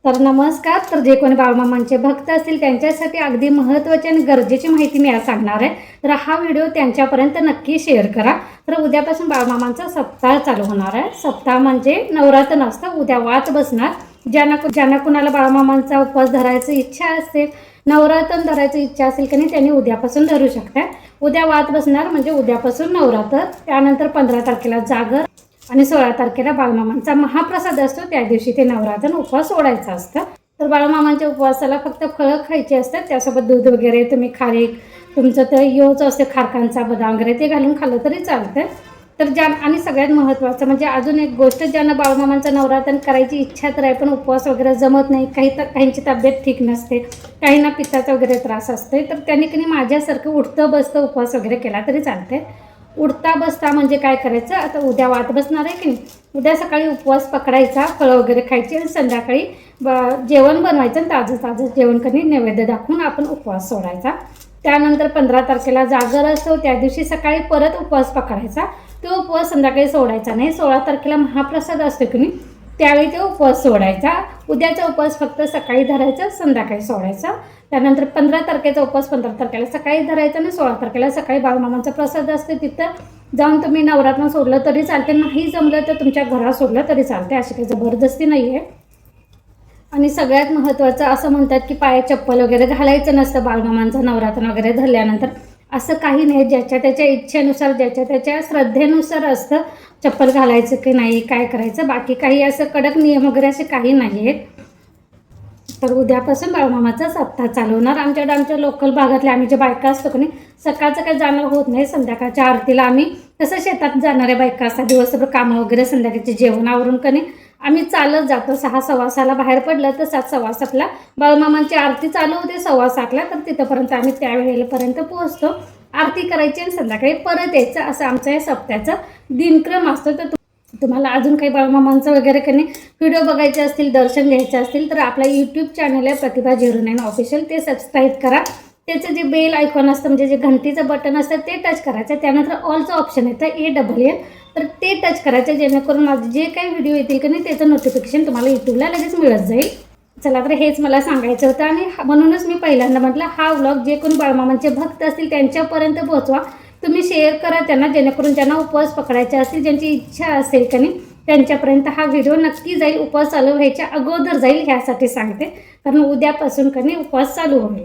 तर नमस्कार. तर जे कोणी बाळमामांचे भक्त असतील त्यांच्यासाठी अगदी महत्त्वाची आणि गरजेची माहिती मी आज सांगणार आहे. तर हा व्हिडिओ त्यांच्यापर्यंत नक्की शेअर करा. तर उद्यापासून बाळमामांचा सप्ताह चालू होणार आहे. सप्ताह म्हणजे नवरात्र नसतं, उद्या वात बसणार. ज्यांना कुणाला बाळमामांचा उपवास धरायची इच्छा असेल, नवरात्र धरायची इच्छा असेल की नाही, त्यांनी उद्यापासून धरू शकतात. उद्या वात बसणार म्हणजे उद्यापासून नवरात्र, त्यानंतर 15 तारखेला जागर आणि 16 तारखेला बाळमामांचा महाप्रसाद असतो. त्या दिवशी ते नवरात्र उपवास सोडायचा असतं. तर बाळमामांच्या उपवासाला फक्त फळं खायची असतात, त्यासोबत दूध वगैरे, तुम्ही खारीक, तुमचं तर योच असते खारकांचा बदाम वगैरे, ते घालून खाल्लं तरी चालतं. तर आणि सगळ्यात महत्त्वाचं म्हणजे अजून एक गोष्ट, ज्यांना बाळमामांचं नवरात्र करायची इच्छा तर आहे पण उपवास वगैरे जमत नाही, काहींची तब्येत ठीक नसते, काहींना पित्ताचा वगैरे त्रास असते, तर त्यांनी की नाही माझ्यासारखं उठतं बसतं उपवास वगैरे केला तरी चालते. उठता बसता म्हणजे काय करायचं, आता उद्या वात बसणार आहे की नाही, उद्या सकाळी उपवास पकडायचा, फळं वगैरे खायची आणि संध्याकाळी जेवण बनवायचं आणि ताजं जेवण कधी नैवेद्य दाखवून आपण उपवास सोडायचा. त्यानंतर 15 तारखेला जागर असतो, त्या दिवशी सकाळी परत उपवास पकडायचा. तो उपवास संध्याकाळी सोडायचा नाही. 16 तारखेला महाप्रसाद असतो की नाही, त्यावेळी तो उपवास सोडायचा. उद्याचा उपवास फक्त सकाळी धरायचा, संध्याकाळी सोडायचा. त्यानंतर 15 तारखेचा उपवास 15 तारखेला सकाळी धरायचा आणि 16 तारखेला सकाळी बाळमामांचा प्रसाद असते, तिथं जाऊन तुम्ही नवरात्र सोडलं तरी चालते, नाही जमलं तर तुमच्या घरात सोडलं तरी चालते, अशी काही जबरदस्ती नाही आहे. आणि सगळ्यात महत्त्वाचं असं म्हणतात की पायात चप्पल वगैरे घालायचं नसतं बाळमामांचं नवरात्र वगैरे धरल्यानंतर. असं काही नाही, ज्याच्या त्याच्या इच्छेनुसार, ज्याच्या त्याच्या श्रद्धेनुसार असतं चप्पल घालायचं की नाही, काय करायचं. बाकी काही असं कडक नियम वगैरे असे काही नाही आहेत. तर उद्यापासून बाळमामाचा सप्ताह चालू होणार. आमच्या लोकल भागातले आम्ही जे बायका असतो की नाही, सकाळचं काही जाणं होत नाही, संध्याकाळच्या आरतीला आम्ही कसं शेतात जाणाऱ्या बायका असतात, दिवसभर कामं वगैरे संध्याकाळचे जेवणावरून की नाही आम्ही चालत जातो. 6:15 बाहेर पडलं तर 7:15 बाळमामांची आरती चालू होते 7:15, तर तिथंपर्यंत आम्ही त्या वेळेपर्यंत पोहोचतो. आरती करायची आणि संध्याकाळी परत यायचं, असं आमचं या सप्त्याचं दिनक्रम असतो. तर तुम्हाला अजून काही बाळमामांचं वगैरे काही व्हिडिओ बघायचे असतील, दर्शन घ्यायचे असतील, तर आपला यूट्यूब चॅनल आहे प्रतिभा 09 ऑफिशियल, ते सबस्क्राईब करा. त्याचं जे बेल आयकॉन असतं म्हणजे जे घंटीचं बटन असतं ते टच करायचं. त्यानंतर ऑलचं ऑप्शन येतं ALL, तर ते टच करायचं, जेणेकरून माझे जे काही व्हिडिओ येतील की नाही त्याचं नोटिफिकेशन तुम्हाला यूट्यूबला लगेच मिळत जाईल. चला, तर हेच मला सांगायचं होतं आणि म्हणूनच मी पहिल्यांदा म्हटलं हा व्लॉग जे कोणी बाळमामांचे भक्त असतील त्यांच्यापर्यंत पोहोचवा. तुम्ही शेअर करा त्यांना, जेणेकरून ज्यांना उपवास पकडायचे असतील, ज्यांची इच्छा असेल की नाही, त्यांच्यापर्यंत हा व्हिडिओ नक्की जाईल. उपवास चालू व्हायच्या अगोदर जाईल, ह्यासाठी सांगते, कारण उद्यापासून की नाही उपवास चालू होईल.